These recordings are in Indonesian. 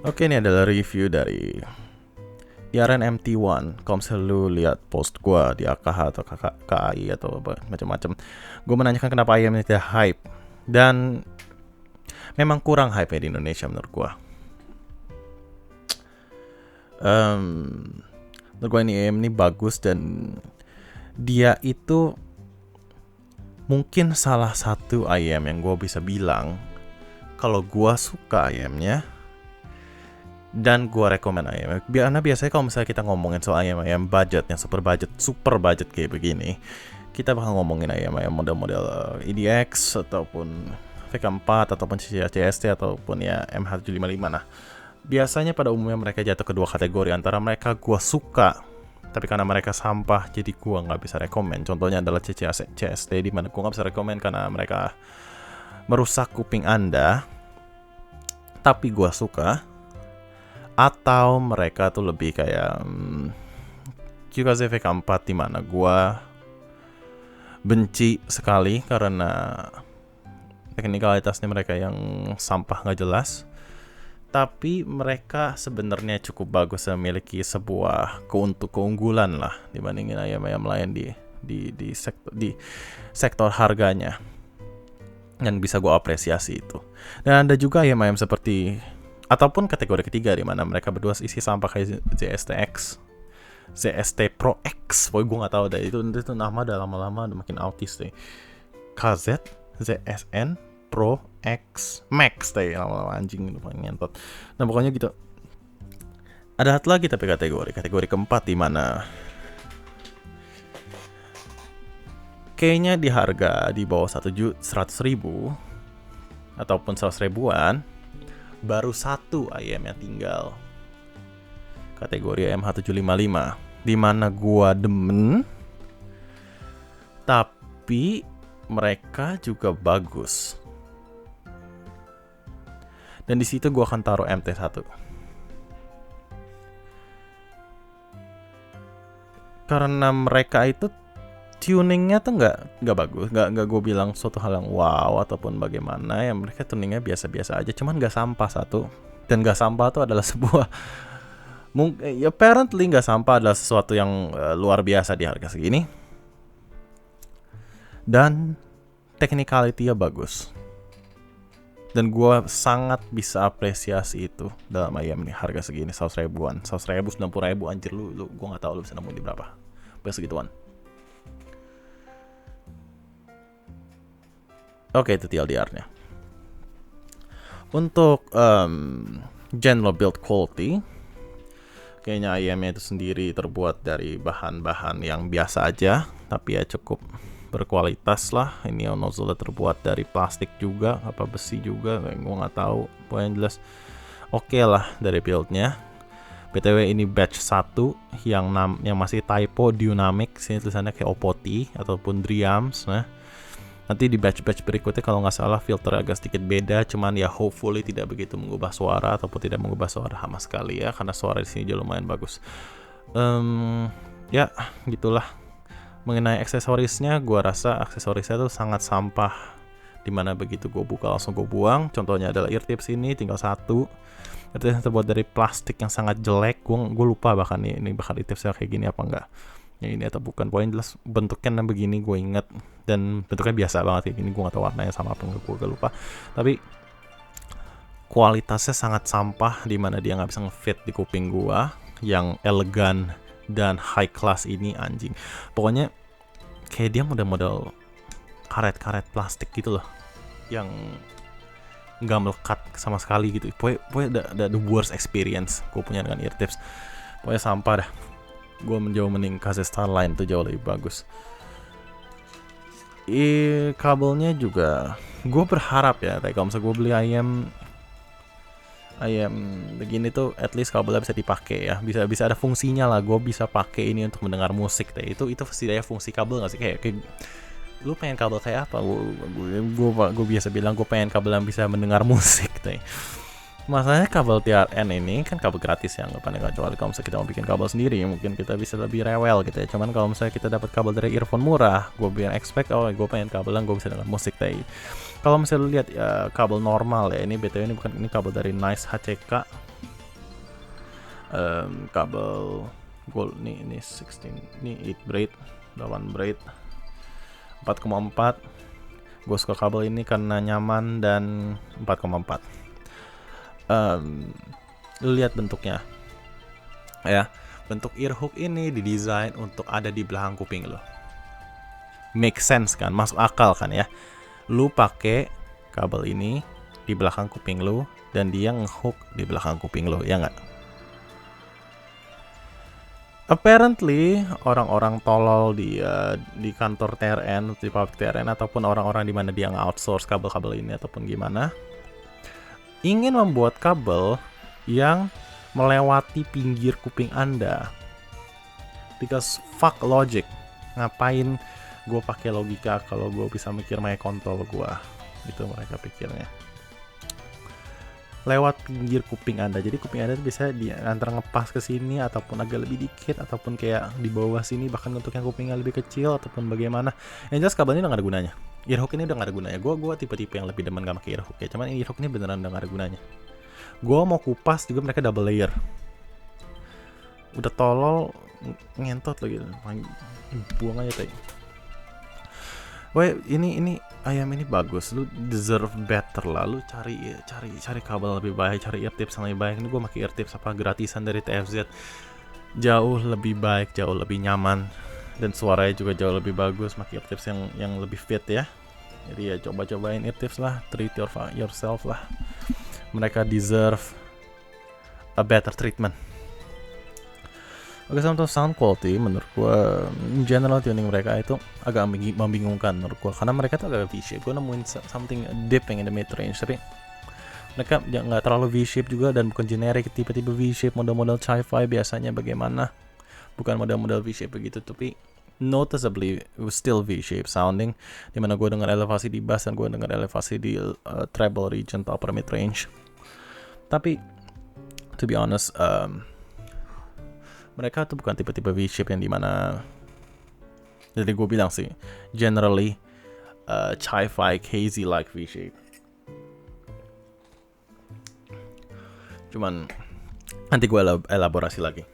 Oke, ini adalah review dari Yaren MT1. Kalau misalnya lu lihat post gua di AKH atau KAI atau macam-macam, gue menanyakan kenapa IM ini tidak hype. Dan memang kurang hype di Indonesia menurut gua. Menurut gua ini IM ini bagus dan dia itu mungkin salah satu IM yang gue bisa bilang kalau gue suka IM-nya dan gue rekomen IM. Karena biasanya kalau misalnya kita ngomongin soal IM budget yang super budget kayak begini, kita bakal ngomongin IM model-model EDX ataupun VK4 ataupun CST ataupun ya MH755. Nah, biasanya pada umumnya mereka jatuh ke dua kategori, antara mereka gue suka tapi karena mereka sampah jadi gue nggak bisa rekomen. Contohnya adalah CST, di mana gue nggak bisa rekomen karena mereka merusak kuping Anda, tapi gue suka. Atau mereka tuh lebih kayak QKZ VK4, di mana gue benci sekali karena teknikalitasnya mereka yang sampah nggak jelas. Tapi mereka sebenarnya cukup bagus dan memiliki sebuah keunggulan lah dibandingin ayam-ayam lain di sektor harganya, dan bisa gue apresiasi itu. Dan ada juga ayam-ayam seperti ataupun kategori ketiga di mana mereka berdua isi sampah kayak ZST Pro X. Pokoknya gue nggak tahu deh, itu nama udah lama-lama udah makin autis deh. KZ ZSN Pro X Max deh, lama-lama anjing lupa ngentot. Nah pokoknya gitu. Ada satu lagi tapi kategori keempat di mana kayaknya di harga di bawah 100.000 ataupun 100 ribuan baru satu ayam yang tinggal, kategori MH755, di mana gua demen tapi mereka juga bagus. Dan di situ gue akan taruh MT1. Karena mereka itu tuningnya tuh nggak bagus, nggak gue bilang suatu hal yang wow ataupun bagaimana. Ya mereka tuningnya biasa-biasa aja, cuman nggak sampah satu. Dan nggak sampah itu adalah sebuah apparently nggak sampah adalah sesuatu yang luar biasa di harga segini. Dan technicality-nya bagus. Dan gue sangat bisa apresiasi itu dalam ayam ini harga segini, 100 ribuan, 100 ribu, 90 ribu, anjir lu gue gak tahu lu bisa nemuin di berapa, segituan. Oke, itu TLDR-nya. Untuk general build quality, kayaknya ayamnya itu sendiri terbuat dari bahan-bahan yang biasa aja, tapi ya cukup berkualitas lah. Ini nozzle terbuat dari plastik juga, apa besi juga, gue nggak tahu. Pokoknya jelas oke lah dari buildnya. BTW ini batch 1 yang masih typo dynamic, sini tulisannya kayak Opoti ataupun Driams. Nah, nanti di batch berikutnya kalau nggak salah filter agak sedikit beda, cuman ya hopefully tidak begitu mengubah suara ataupun tidak mengubah suara sama sekali ya, karena suara di sini juga lumayan bagus. Ya gitulah. Mengenai aksesorisnya, gue rasa aksesorisnya tuh sangat sampah, dimana begitu gue buka langsung gue buang. Contohnya adalah ear tips ini tinggal satu. Itu terbuat dari plastik yang sangat jelek. Gue lupa bahkan ini bahkan ear tipsnya kayak gini apa enggak, ya ini atau bukan. Poin jelas bentuknya begini, gue inget, dan bentuknya biasa banget kayak gini. Gue gak tahu warnanya sama apa enggak, gue gak lupa. Tapi kualitasnya sangat sampah, dimana dia nggak bisa ngefit di kuping gue yang elegan dan high class ini, anjing. Pokoknya kayak dia model-model karet-karet plastik gitu loh, yang nggak melekat sama sekali gitu. Pokoknya the worst experience gue punya dengan ear tips. Pokoknya sampah dah. Gue menjauh mending KZ Starline tuh jauh lebih bagus. Kabelnya juga gue berharap ya, kayak kalau misalnya gue beli ayam begini tuh at least kabelnya bisa dipakai ya, bisa ada fungsinya lah. Gue bisa pakai ini untuk mendengar musik deh. Itu setidaknya fungsi kabel nggak sih? Kayak lu pengen kabel kayak apa? Gue biasa bilang gue pengen kabel yang bisa mendengar musik deh. Masalahnya kabel TRN ini kan kabel gratis ya, nggak kecuali kalau misalnya kita mau bikin kabel sendiri, mungkin kita bisa lebih rewel gitu ya. Cuman kalau misalnya kita dapat kabel dari earphone murah, gue biar expect gue pengen kabel yang gue bisa dengar musik deh. Kalau misalnya lu lihat kabel normal ya, ini BTW ini bukan, ini kabel dari Nice HCK Kabel gold ini 16, ini 8 braid, 8 braid 4,4. Gue suka kabel ini karena nyaman dan 4,4. Lu lihat bentuknya ya, bentuk earhook ini didesain untuk ada di belakang kuping lo. Make sense kan, masuk akal kan ya. Lu pakai kabel ini di belakang kuping lu dan dia ngehook di belakang kuping lu, ya nggak? Apparently orang-orang tolol di kantor TRN, di pabrik TRN, ataupun orang-orang di mana dia nge-outsource kabel-kabel ini ataupun gimana, ingin membuat kabel yang melewati pinggir kuping Anda. Because fuck logic. Ngapain gue pakai logika kalau gue bisa mikir pakai kontol gue? Itu mereka pikirnya. Lewat pinggir kuping Anda. Jadi kuping Anda bisa antara ngepas ke sini ataupun agak lebih dikit ataupun kayak di bawah sini, bahkan untuk yang kupingnya lebih kecil ataupun bagaimana. Yang jelas kabel ini udah gak ada gunanya. Earhook ini udah gak ada gunanya. Gue tipe-tipe yang lebih demen gak pakai earhook ya. Cuman earhook ini beneran udah gak ada gunanya. Gue mau kupas juga mereka double layer. Udah tolol ngentot lagi. Buang aja tadi. Wah, ini ayam ini bagus, lu deserve better lah. Lu cari kabel lebih baik, cari ear tips yang lebih baik. Ini gue pakai ear tips apa gratisan dari TFZ, jauh lebih baik, jauh lebih nyaman, dan suaranya juga jauh lebih bagus. Pakai ear tips yang lebih fit ya. Jadi ya cobain ear tips lah, treat yourself lah. Mereka deserve a better treatment. Oke, untuk sound quality menurut gua general tuning mereka itu agak membingungkan menurut gua, karena mereka tuh agak V-shape. Gua nemuin something dipping in the mid range, tapi mereka nggak terlalu V-shape juga dan bukan generic tipe-tipe V-shape model-model Chi-Fi biasanya bagaimana. Bukan model-model V-shape begitu, tapi noticeably still V-shape sounding, dimana gua dengar elevasi di bass dan gua dengar elevasi di treble region atau upper mid range. Tapi to be honest, mereka tuh bukan tipe-tipe V-shape yang dimana, jadi gue bilang sih generally Chi-Fi hazy like V-shape. Cuman nanti gue elaborasi lagi.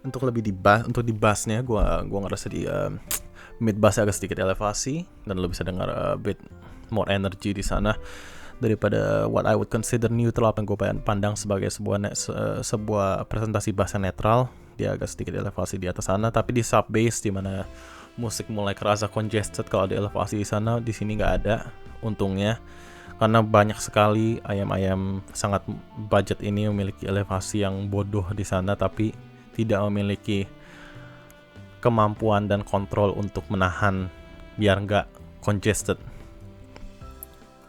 Untuk lebih di bass, untuk di bassnya gue ngerasa di mid bass agak sedikit elevasi dan lo bisa dengar a bit more energy di sana daripada what I would consider neutral, apa yang gue pandang sebagai sebuah presentasi bass yang netral. Dia agak sedikit elevasi di atas sana, tapi di sub bass di mana musik mulai kerasa congested kalau ada elevasi di sana, di sini nggak ada untungnya, karena banyak sekali ayam-ayam sangat budget ini memiliki elevasi yang bodoh di sana, tapi tidak memiliki kemampuan dan kontrol untuk menahan biar nggak congested.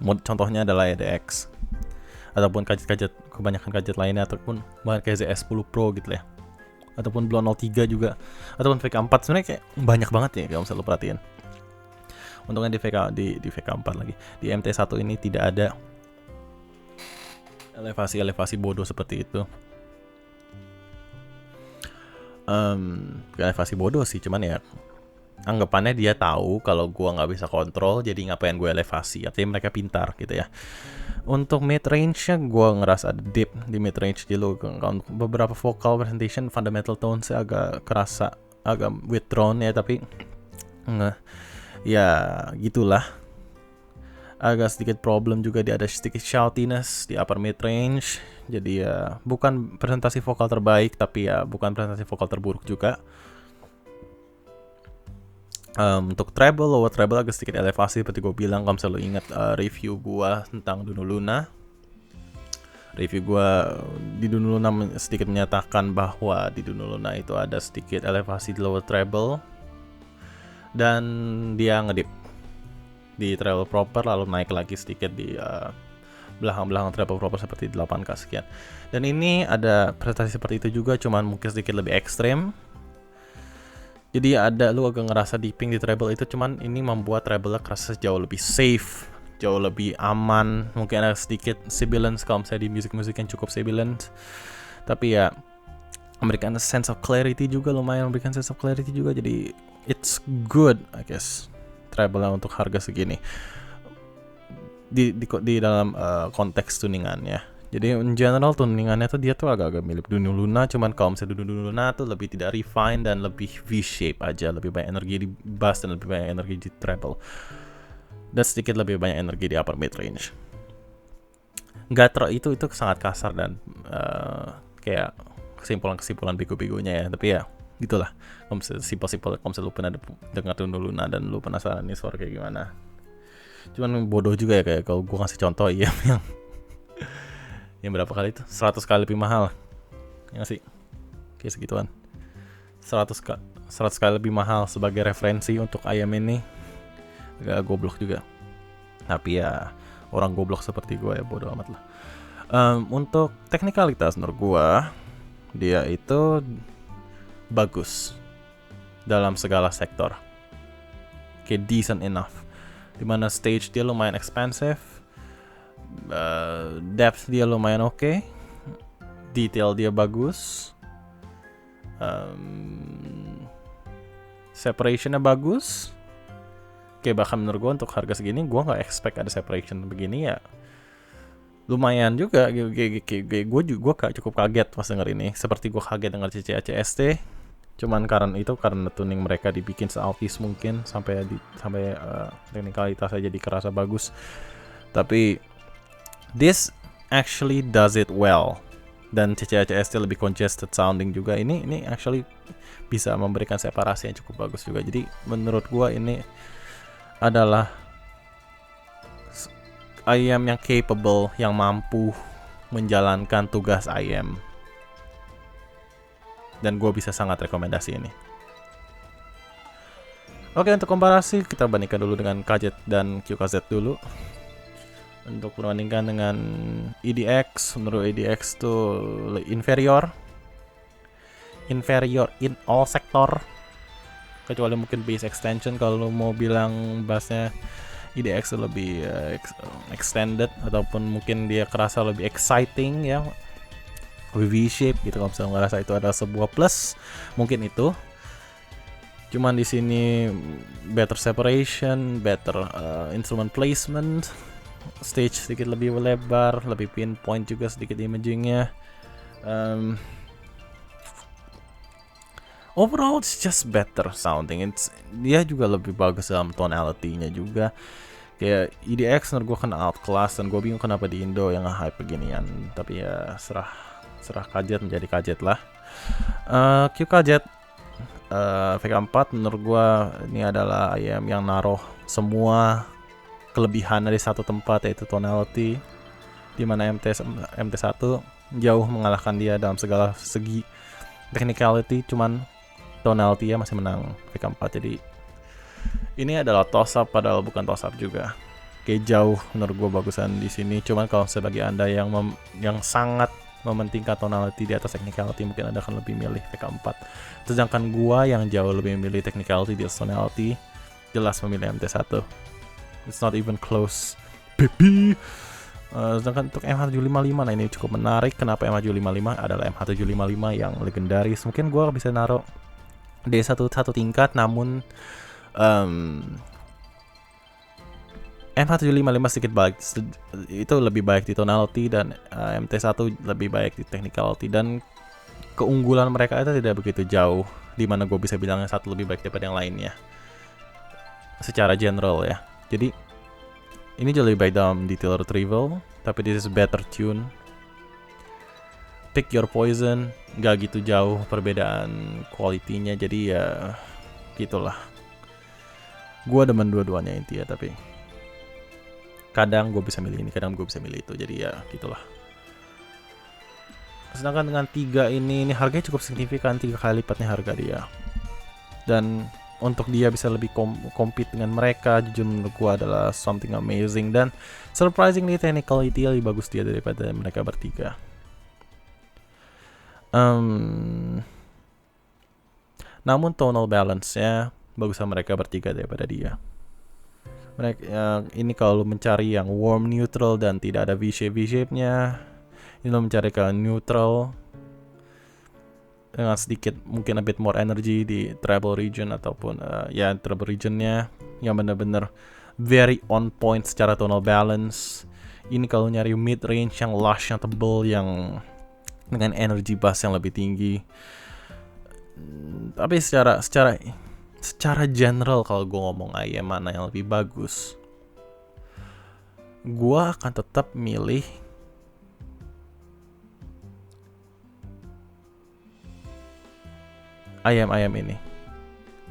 Contohnya adalah EDX ataupun kebanyakan gadget lainnya, ataupun kayak ZS10 Pro gitu ya, ataupun Blue 03 juga, ataupun VK4. Sebenarnya kayak banyak banget ya kalau misalnya lo perhatiin. Untungnya di VK4 lagi, di MT1 ini tidak ada elevasi bodoh seperti itu. Elevasi bodoh sih, cuman ya anggapannya dia tahu kalau gua nggak bisa kontrol, jadi ngapain gue elevasi. Artinya mereka pintar gitu ya. Untuk mid range-nya gua ngerasa ada dip di mid range dulu. Beberapa vocal presentation fundamental tones agak kerasa agak withdrawn ya, tapi ya gitulah. Agak sedikit problem juga, dia ada sedikit shoutiness di upper mid range. Jadi ya bukan presentasi vokal terbaik, tapi ya bukan presentasi vokal terburuk juga. Untuk treble, lower treble agak sedikit elevasi seperti gue bilang. Kalau misalnya lo ingat review gue tentang Dunu Luna, review gue di Dunu Luna sedikit menyatakan bahwa di Dunu Luna itu ada sedikit elevasi di lower treble dan dia ngedip di treble proper, lalu naik lagi sedikit di belakang treble proper seperti 8K sekian. Dan ini ada presentasi seperti itu juga, cuman mungkin sedikit lebih ekstrem. Jadi lu agak ngerasa dipping di treble itu, cuman ini membuat treble-nya kerasa jauh lebih safe, jauh lebih aman. Mungkin ada sedikit sibilance kalau misalnya di musik-musik yang cukup sibilance, tapi ya memberikan sense of clarity juga, lumayan memberikan sense of clarity juga. Jadi it's good I guess treble-nya untuk harga segini di dalam konteks tuningannya. Jadi in general tuningannya tuh dia tuh agak-agak mirip Dunu Luna, cuman kalau misalnya Dunu Luna tuh lebih tidak refine dan lebih V-shape aja, lebih banyak energi di bass dan lebih banyak energi di treble, dan sedikit lebih banyak energi di upper mid range. Itu sangat kasar dan kayak kesimpulan bego-begonya ya, tapi ya gitulah. Kalau misalnya simpel-simpel, kalau misalnya lu pernah dengar Dunu Luna dan lu penasaran nih suara kayak gimana, cuman bodoh juga ya kayak kalau gue kasih contoh ya yang berapa kali itu 100 kali lebih mahal ya sih, kayak segituan. 100 kali lebih mahal sebagai referensi untuk ayam ini agak goblok juga, tapi ya orang goblok seperti gue ya bodoh amat lah. Untuk teknikalitas menurut gue dia itu bagus dalam segala sektor, kayak decent enough, dimana stage dia lumayan expensive, depth dia lumayan oke, detail dia bagus, separationnya bagus. Kayak bahkan menurut gue untuk harga segini gue nggak expect ada separation begini ya, lumayan juga. Gue cukup kaget pas denger ini, seperti gue kaget denger CCACST. Cuman karena tuning mereka dibikin se-altis mungkin sampai teknikalitas aja kerasa bagus. Tapi this actually does it well, dan CCACST lebih congested sounding juga. Ini actually bisa memberikan separasi yang cukup bagus juga. Jadi menurut gua ini adalah IM yang capable, yang mampu menjalankan tugas IM, dan gua bisa sangat rekomendasi ini. Oke, untuk komparasi kita bandingkan dulu dengan KZ dan QKZ dulu. Untuk perbandingkan dengan EDX, menurut EDX tuh inferior in all sektor, kecuali mungkin bass extension. Kalau lo mau bilang bassnya EDX lebih extended, ataupun mungkin dia kerasa lebih exciting ya, lebih V-shape gitu. Kalau misalnya ngerasa itu adalah sebuah plus, mungkin itu. Cuman di sini better separation, better instrument placement, stage sedikit lebih lebar, lebih pinpoint juga sedikit imagingnya. Overall it's just better sounding. Dia juga lebih bagus dalam tonality-nya juga. Kayak EDX menurut gue kena outclass, dan gue bingung kenapa di Indo yang nge-hype beginian. Tapi ya serah KZ menjadi KZ lah. QKZ VK4 menurut gue ini adalah IM yang naruh semua kelebihan dari satu tempat, yaitu tonality, di mana MT1 jauh mengalahkan dia dalam segala segi technicality, cuman tonality-nya masih menang VK4. Jadi ini adalah toss up padahal bukan toss up juga. Kayak jauh menurut gue bagusan di sini. Cuman kalau sebagai Anda yang sangat mementingkan tonality di atas technicality, mungkin Anda akan lebih milih VK4. Sedangkan gua yang jauh lebih memilih technicality di atas tonality, jelas memilih MT1. It's not even close, baby. Sedangkan untuk MH755, nah ini cukup menarik. Kenapa MH755 adalah MH755 yang legendaris? Mungkin gue bisa naruh di satu tingkat, namun MH755 sedikit baik, itu lebih baik di tonality, dan MT1 lebih baik di technicality, dan keunggulan mereka itu tidak begitu jauh, dimana gue bisa bilang yang satu lebih baik daripada yang lainnya secara general ya. Jadi ini jauh lebih baik dalam detail retrieval, tapi this is better tune. Pick your poison, gak gitu jauh perbedaan quality-nya, jadi ya gitulah. Gue demen dua-duanya intinya, tapi kadang gue bisa milih ini, kadang gue bisa milih itu, jadi ya gitulah. Sedangkan dengan 3 ini harganya cukup signifikan, 3 kali lipatnya harga dia. Dan untuk dia bisa lebih compete dengan mereka, jujur menurut gue adalah something amazing, dan surprisingly technicality lebih bagus dia daripada mereka bertiga. Namun tonal balance-nya bagusan mereka bertiga daripada dia. Mereka ini kalau mencari yang warm neutral dan tidak ada V-shape-nya, ini lo mencari ke neutral dengan sedikit mungkin a bit more energy di treble region, ataupun treble regionnya yang benar-benar very on point secara tonal balance. Ini kalau nyari mid range yang lush, yang tebel, yang dengan energy bass yang lebih tinggi. Tapi secara general kalau gue ngomong IM mana yang lebih bagus, gue akan tetap milih IM ini.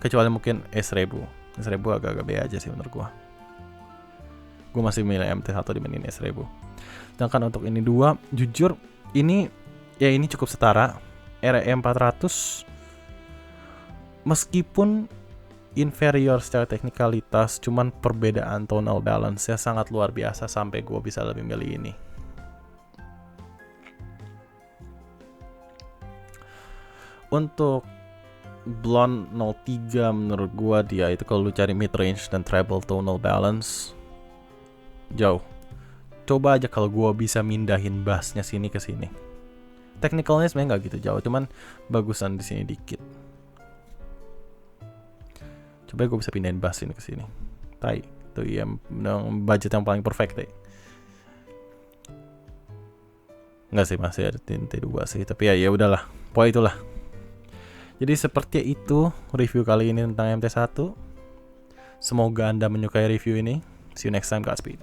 Kecuali mungkin S1000 agak-agak B aja sih menurut gue. Gue masih milih MT1 dibanding S1000. Sedangkan untuk ini dua, jujur ini cukup setara. RE400 meskipun inferior secara teknikalitas, cuman perbedaan tonal balance-nya sangat luar biasa sampai gue bisa lebih milih ini. Untuk Blonde 03 menurut gua dia itu kalau lu cari mid range dan treble tonal balance jauh. Coba aja kalau gua bisa mindahin bassnya sini ke sini. Technicalnya sebenarnya nggak gitu jauh, cuman bagusan di sini dikit. Coba gua bisa pindahin bass ini ke sini. Tai, itu ya budget yang paling perfect deh. Nggak sih, masih ada T2 sih, tapi ya udahlah. Pokoknya itulah. Jadi seperti itu review kali ini tentang MT1. Semoga Anda menyukai review ini. See you next time, Godspeed.